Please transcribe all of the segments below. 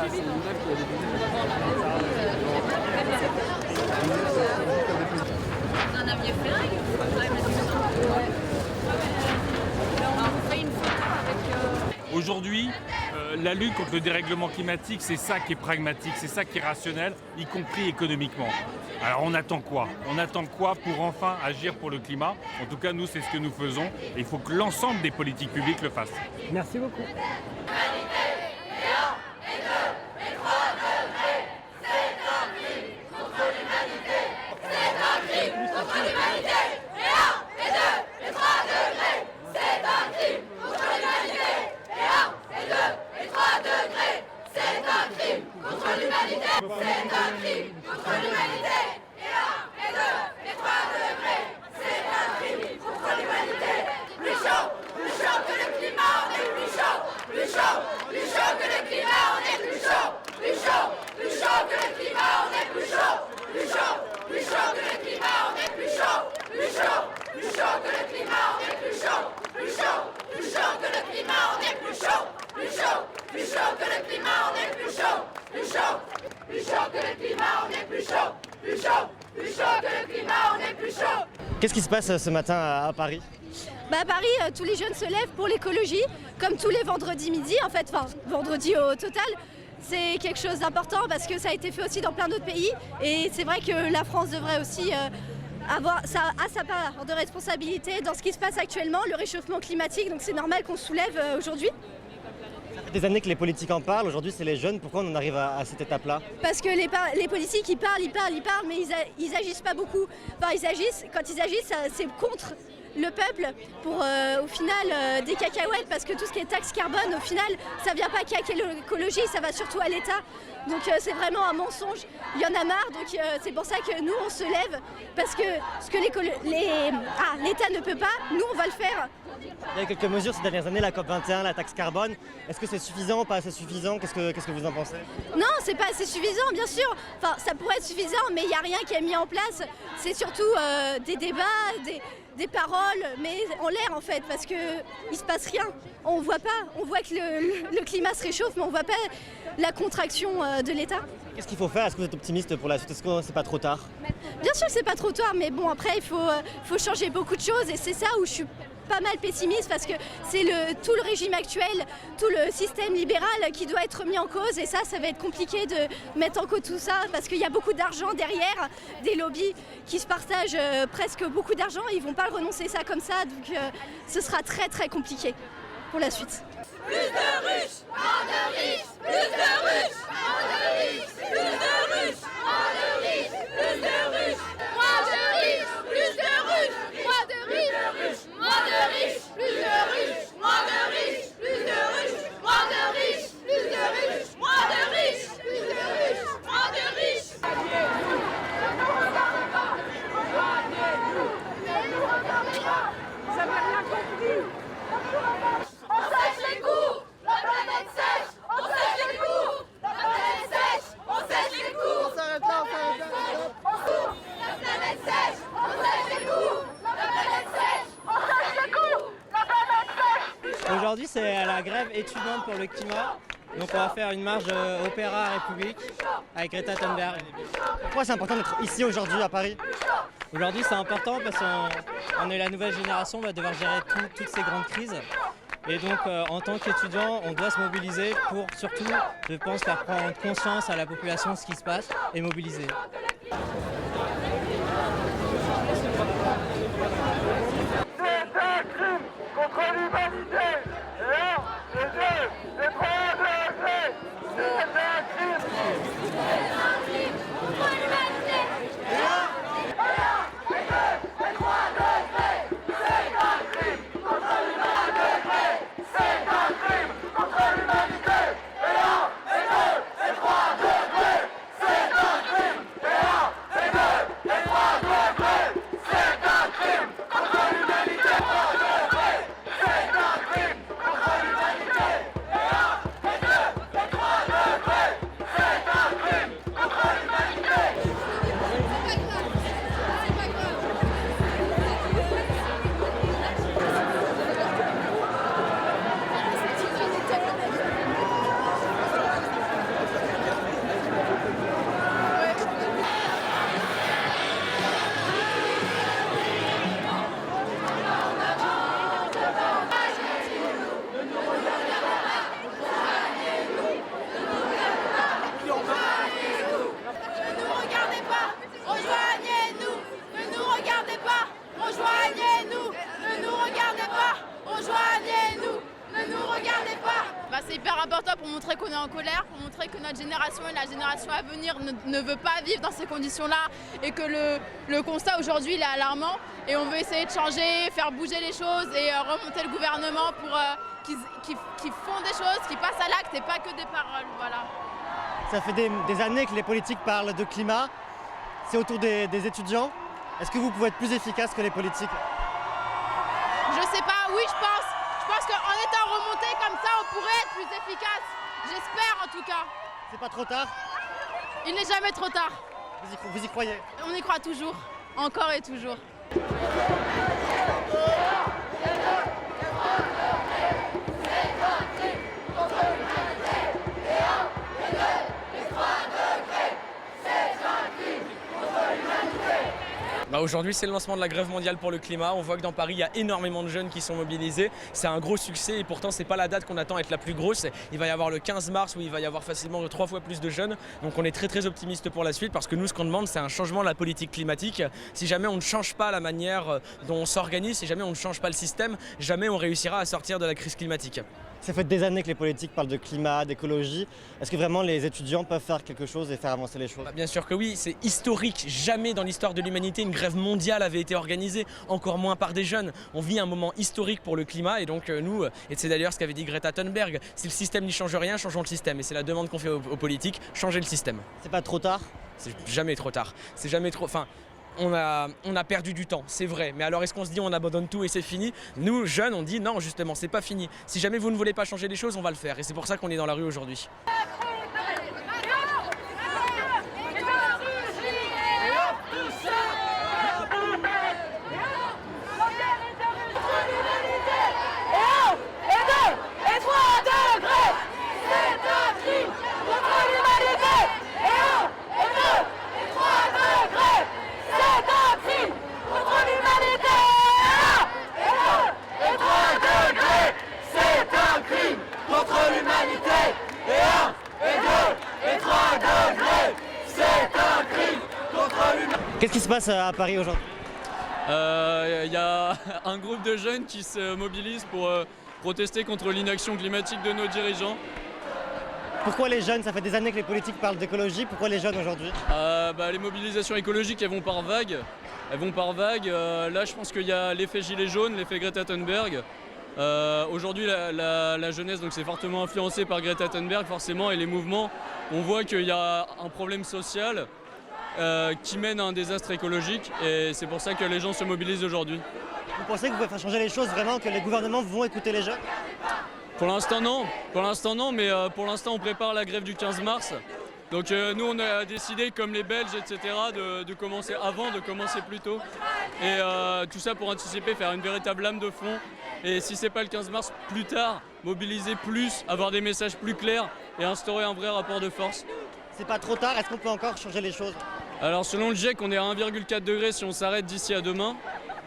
Vous en aviez fait un, il faudrait mettre ça. On fait une photo avec... Aujourd'hui, la lutte contre le dérèglement climatique, c'est ça qui est pragmatique, c'est ça qui est rationnel, y compris économiquement. Alors on attend quoi? On attend quoi pour enfin agir pour le climat? En tout cas, nous, c'est ce que nous faisons. Et il faut que l'ensemble des politiques publiques le fassent. Merci beaucoup. Qu'est-ce qui se passe ce matin à Paris? À Paris, tous les jeunes se lèvent pour l'écologie, comme tous les vendredis midi, en fait, enfin vendredi au total. C'est quelque chose d'important parce que ça a été fait aussi dans plein d'autres pays. Et c'est vrai que la France devrait aussi avoir sa part de responsabilité dans ce qui se passe actuellement, le réchauffement climatique. Donc c'est normal qu'on se soulève aujourd'hui. Ça fait des années que les politiques en parlent, aujourd'hui c'est les jeunes. Pourquoi on en arrive à cette étape-là? Parce que les politiques, ils parlent, mais ils agissent pas beaucoup. Enfin, quand ils agissent, c'est contre le peuple pour au final des cacahuètes, parce que tout ce qui est taxe carbone, au final, ça vient pas qu'à l'écologie, ça va surtout à l'État. Donc c'est vraiment un mensonge. Il y en a marre, donc c'est pour ça que nous on se lève, parce que ce que l'État ne peut pas, nous on va le faire. Il y a quelques mesures ces dernières années, la COP21, la taxe carbone. Est-ce que c'est suffisant ou pas assez suffisant? Qu'est-ce que vous en pensez? Non, c'est pas assez suffisant, bien sûr. Enfin, ça pourrait être suffisant, mais il n'y a rien qui est mis en place. C'est surtout des débats, des paroles, mais en l'air en fait, parce qu'il ne se passe rien. On voit pas. On voit que le climat se réchauffe, mais on voit pas la contraction de l'État. Qu'est-ce qu'il faut faire? Est-ce que vous êtes optimiste pour la suite? Est-ce que c'est pas trop tard? Bien sûr que c'est pas trop tard, mais bon, après il faut changer beaucoup de choses, et c'est ça où je suis pas mal pessimiste, parce que c'est tout le régime actuel, tout le système libéral qui doit être mis en cause, et ça va être compliqué de mettre en cause tout ça, parce qu'il y a beaucoup d'argent derrière, des lobbies qui se partagent presque beaucoup d'argent, ils vont pas renoncer ça comme ça, donc ce sera très très compliqué pour la suite. Plus de riches, moins de riches, plus de riches, moins de riches, plus de riches, moins de riches, plus de riches, moins de riches, plus de riches, moins de riches, moins de riches, plus de riches, moins de riches, plus de riches, moins de riches, plus de riches, moins de riches, plus de riches, moins de riches. Ça m'a rien compris. On sèche les coups, la planète sèche. On sèche les coups, la planète sèche. On sèche les coups. On s'arrête là, la planète sèche. On sèche les coups, la planète sèche. On sèche les coups, la planète sèche. Aujourd'hui, c'est la grève étudiante pour le climat. Donc on va faire une marche Opéra République avec Greta Thunberg. Pourquoi c'est important d'être ici aujourd'hui à Paris? Aujourd'hui, c'est important parce qu'on est la nouvelle génération, on va devoir gérer toutes ces grandes crises. Et donc en tant qu'étudiant, on doit se mobiliser pour surtout, je pense, faire prendre conscience à la population de ce qui se passe et mobiliser. C'est un crime contre l'humanité. Et un, et deux, et trois degrés. C'est un crime. C'est un crime contre l'humanité. Et un, et deux, et trois degrés. C'est un crime contre l'humanité. C'est un crime contre l'humanité. Et un, et deux, et trois degrés. C'est un crime. Et un, et deux, et trois degrés. C'est un crime contre l'humanité. 3 degrés. C'est un crime. pour montrer qu'on est en colère, pour montrer que notre génération et la génération à venir ne veut pas vivre dans ces conditions-là et que le constat aujourd'hui il est alarmant et on veut essayer de changer, faire bouger les choses et remonter le gouvernement pour qu'ils font des choses, qu'ils passent à l'acte et pas que des paroles. Voilà. Ça fait des années que les politiques parlent de climat. C'est autour des étudiants. Est-ce que vous pouvez être plus efficace que les politiques? Je sais pas, oui je pense. Je pense qu'en étant remonté comme ça, on pourrait être plus efficace. J'espère en tout cas. C'est pas trop tard? Il n'est jamais trop tard. Vous y croyez? On y croit toujours, encore et toujours. Aujourd'hui, c'est le lancement de la grève mondiale pour le climat. On voit que dans Paris, il y a énormément de jeunes qui sont mobilisés. C'est un gros succès et pourtant, ce n'est pas la date qu'on attend être la plus grosse. Il va y avoir le 15 mars où il va y avoir facilement 3 fois plus de jeunes. Donc on est très optimiste pour la suite parce que nous, ce qu'on demande, c'est un changement de la politique climatique. Si jamais on ne change pas la manière dont on s'organise, si jamais on ne change pas le système, jamais on réussira à sortir de la crise climatique. Ça fait des années que les politiques parlent de climat, d'écologie. Est-ce que vraiment les étudiants peuvent faire quelque chose et faire avancer les choses? Bien sûr que oui, c'est historique. Jamais dans l'histoire de l'humanité une grève mondiale avait été organisée, encore moins par des jeunes. On vit un moment historique pour le climat et donc nous, et c'est d'ailleurs ce qu'avait dit Greta Thunberg, si le système n'y change rien, changeons le système. Et c'est la demande qu'on fait aux politiques, changer le système. C'est pas trop tard? C'est jamais trop tard. C'est jamais trop... Enfin, on a perdu du temps, c'est vrai. Mais alors est-ce qu'on se dit on abandonne tout et c'est fini? Nous, jeunes, on dit non, justement, c'est pas fini. Si jamais vous ne voulez pas changer les choses, on va le faire. Et c'est pour ça qu'on est dans la rue aujourd'hui. Qu'est-ce qui se passe à Paris aujourd'hui? Il y a un groupe de jeunes qui se mobilisent pour protester contre l'inaction climatique de nos dirigeants. Pourquoi les jeunes? Ça fait des années que les politiques parlent d'écologie. Pourquoi les jeunes aujourd'hui? Les mobilisations écologiques, elles vont par vagues. Là, je pense qu'il y a l'effet gilet jaune, l'effet Greta Thunberg. Aujourd'hui, la jeunesse, donc c'est fortement influencé par Greta Thunberg, forcément, et les mouvements. On voit qu'il y a un problème social qui mène à un désastre écologique, et c'est pour ça que les gens se mobilisent aujourd'hui. Vous pensez que vous pouvez faire changer les choses vraiment, que les gouvernements vont écouter les jeunes? Pour l'instant non, mais pour l'instant on prépare la grève du 15 mars. Donc nous on a décidé, comme les Belges, etc., de commencer avant, de commencer plus tôt. Et tout ça pour anticiper, faire une véritable lame de fond. Et si c'est pas le 15 mars, plus tard, mobiliser plus, avoir des messages plus clairs et instaurer un vrai rapport de force. C'est pas trop tard? Est-ce qu'on peut encore changer les choses? Alors selon le GIEC, on est à 1,4 degré si on s'arrête d'ici à demain.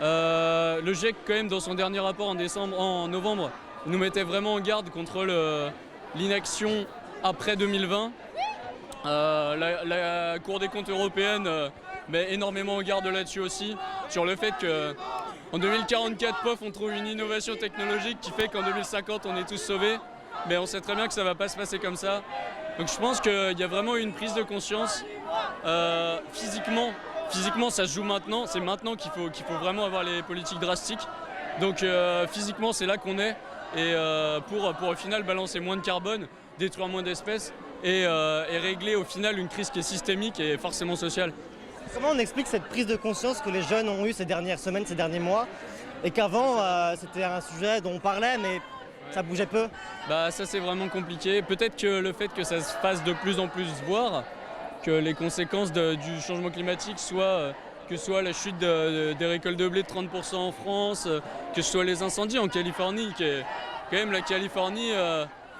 Le GIEC, quand même, dans son dernier rapport en novembre, nous mettait vraiment en garde contre l'inaction après 2020. La Cour des comptes européenne met énormément en garde là-dessus aussi, sur le fait qu'en 2044, pof, on trouve une innovation technologique qui fait qu'en 2050, on est tous sauvés. Mais on sait très bien que ça ne va pas se passer comme ça. Donc je pense qu'il y a vraiment une prise de conscience. Physiquement, ça se joue maintenant. C'est maintenant qu'il faut vraiment avoir les politiques drastiques. Donc physiquement, c'est là qu'on est. Et pour au final balancer moins de carbone, détruire moins d'espèces et régler au final une crise qui est systémique et forcément sociale. Comment on explique cette prise de conscience que les jeunes ont eue ces dernières semaines, ces derniers mois, et qu'avant c'était un sujet dont on parlait mais ça bougeait peu? Ça c'est vraiment compliqué. Peut-être que le fait que ça se fasse de plus en plus voir, que les conséquences du changement climatique soient que ce soit la chute des récoltes de blé de 30% en France, que ce soit les incendies en Californie, qui est quand même la Californie,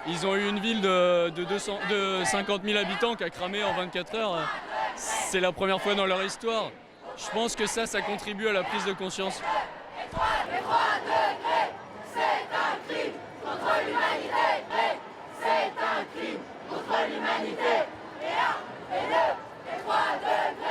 ils ont eu une ville de 50 000 habitants qui a cramé en 24 heures. C'est la première fois dans leur histoire. Je pense que ça contribue à la prise de conscience. Les 3 degrés, c'est un crime contre l'humanité. C'est un crime contre l'humanité. Et 1, et 2, et 3 degrés.